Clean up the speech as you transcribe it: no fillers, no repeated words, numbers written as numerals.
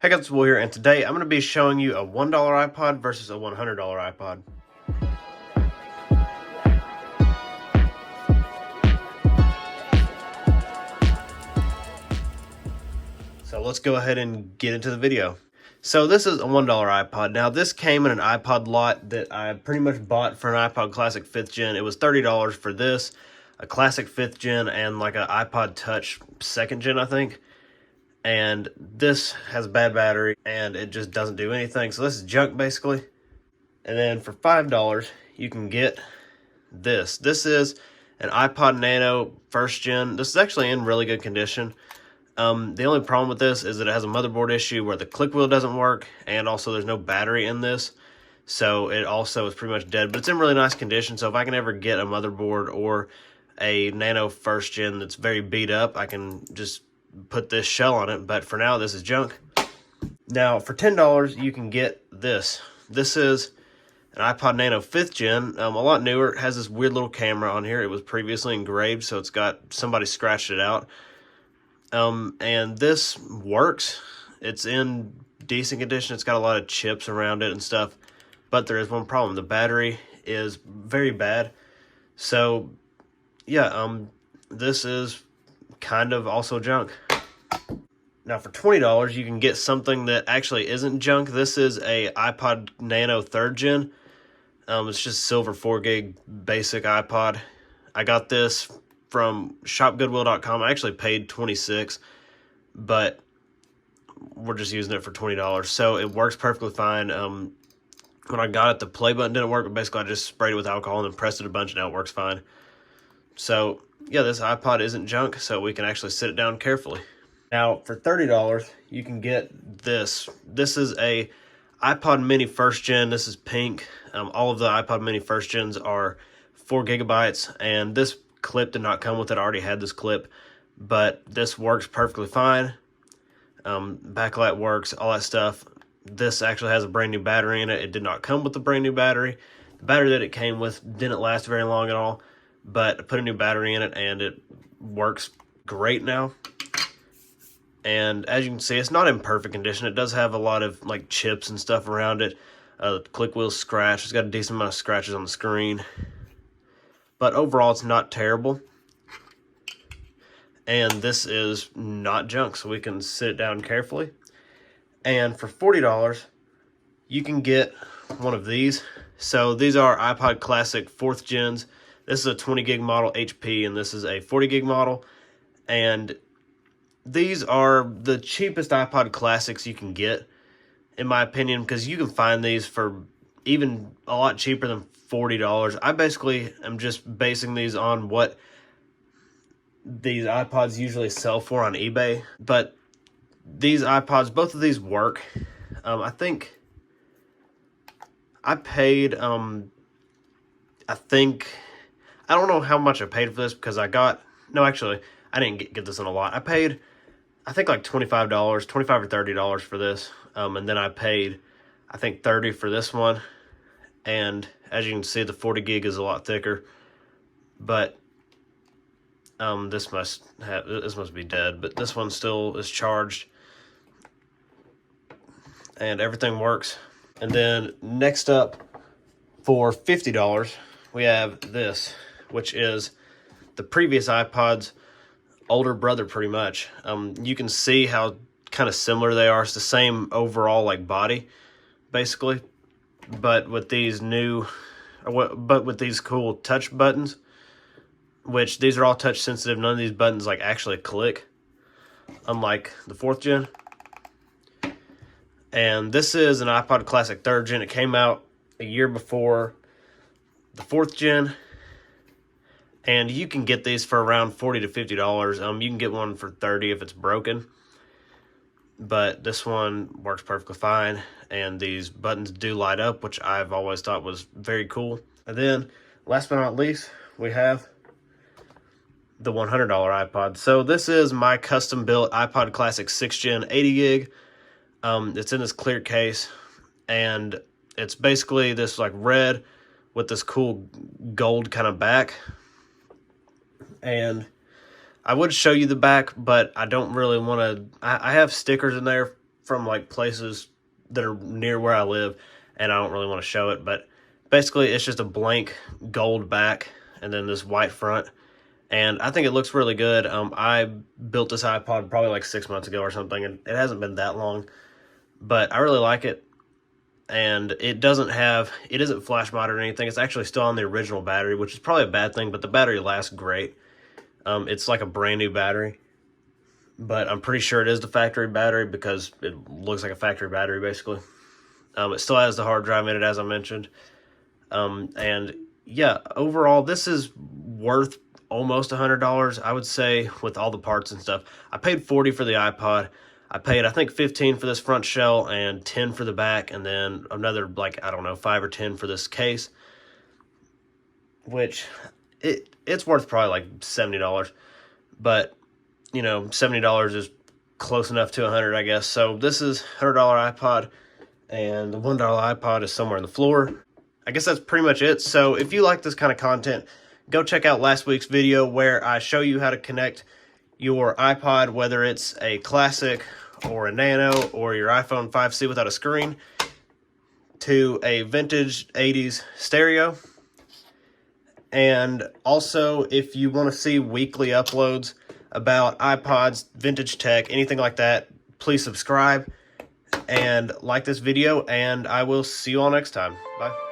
Hey guys, it's Will here, and today I'm going to be showing you a $1 iPod versus a $100 iPod. So let's go ahead and get into the video. So this is a $1 iPod. Now this came in an iPod lot that I pretty much bought for an iPod Classic 5th Gen. It was $30 for this, a Classic 5th Gen, and like an iPod Touch 2nd Gen, I think. And this has bad battery and it just doesn't do anything. So this is junk basically. And then for $5, you can get this. This is an iPod Nano First Gen. This is actually in really good condition. The only problem with this is that it has a motherboard issue where the click wheel doesn't work, and also there's no battery in this. So it also is pretty much dead, but it's in really nice condition. So if I can ever get a motherboard or a Nano First Gen that's very beat up, I can just put this shell on it. But for now, this is junk. Now, for $10, you can get this. This is an iPod Nano 5th Gen, a lot newer. It has this weird little camera on here. It was previously engraved, so it's got, somebody scratched it out. And this works. It's in decent condition. It's got a lot of chips around it and stuff, but there is one problem. The battery is very bad. So, yeah, this is kind of also junk. Now for $20, you can get something that actually isn't junk. This is a iPod Nano Third Gen. It's just silver 4 gig basic iPod. I got this from shopgoodwill.com. I actually paid $26, but we're just using it for $20. So it works perfectly fine. When I got it, the play button didn't work, but basically I just sprayed it with alcohol and then pressed it a bunch, and now it works fine. So yeah, this iPod isn't junk, so we can actually sit it down carefully. Now, for $30, you can get this. This is a iPod Mini First Gen. This is pink. All of the iPod Mini First Gens are 4 gigabytes, and this clip did not come with it. I already had this clip, but this works perfectly fine. Backlight works, all that stuff. This actually has a brand new battery in it. It did not come with a brand new battery. The battery that it came with didn't last very long at all, but I put a new battery in it, and it works great now. And as you can see, it's not in perfect condition. It does have a lot of like chips and stuff around it. The click wheel's scratched. It's got a decent amount of scratches on the screen. But overall, it's not terrible. And this is not junk, so we can sit it down carefully. And for $40, you can get one of these. So these are iPod Classic 4th Gens. This is a 20 gig model HP, and this is a 40 gig model. And these are the cheapest iPod Classics you can get, in my opinion, because you can find these for even a lot cheaper than $40. I basically am just basing these on what these iPods usually sell for on eBay. But these iPods, both of these work. I think I paid, I don't know how much I paid for this, because I got, no, actually, I didn't get this in a lot. I paid, I think like $25, $25 or $30 for this. And then I paid, I think $30 for this one. And as you can see, the 40 gig is a lot thicker. But this must be dead. But this one still is charged. And everything works. And then next up, for $50, we have this, which is the previous iPod's older brother, pretty much. You can see how kind of similar they are. It's the same overall like body, basically, but with these with these cool touch buttons, which these are all touch sensitive. None of these buttons like actually click, unlike the 4th Gen. And this is an iPod Classic 3rd Gen. It came out a year before the 4th Gen. And you can get these for around $40 to $50. You can get one for $30 if it's broken. But this one works perfectly fine. And these buttons do light up, which I've always thought was very cool. And then, last but not least, we have the $100 iPod. So this is my custom built iPod Classic 6th Gen 80 gig. It's in this clear case. And it's basically this like red with this cool gold kind of back. And I would show you the back, but I don't really want to. I have stickers in there from like places that are near where I live, and I don't really want to show it, but basically it's just a blank gold back and then this white front, and I think it looks really good. I built this iPod probably like 6 months ago or something, and it hasn't been that long, but I really like it. And it isn't flash modded or anything. It's actually still on the original battery, which is probably a bad thing, but the battery lasts great. It's like a brand new battery, but I'm pretty sure it is the factory battery because it looks like a factory battery basically. It still has the hard drive in it, as I mentioned. And yeah, overall, this is worth almost $100, I would say, with all the parts and stuff. I paid $40 for the iPod. I paid, I think, $15 for this front shell and $10 for the back, and then another, like, I don't know, $5 or $10 for this case, which it's worth probably like $70. But, you know, $70 is close enough to $100, I guess. So this is $100 iPod, and the $1 iPod is somewhere on the floor. I guess that's pretty much it. So if you like this kind of content, go check out last week's video where I show you how to connect your iPod, whether it's a classic or a nano or your iPhone 5C without a screen, to a vintage 80s stereo. And also, if you want to see weekly uploads about iPods, vintage tech, anything like that, please subscribe and like this video, and I will see you all next time. Bye.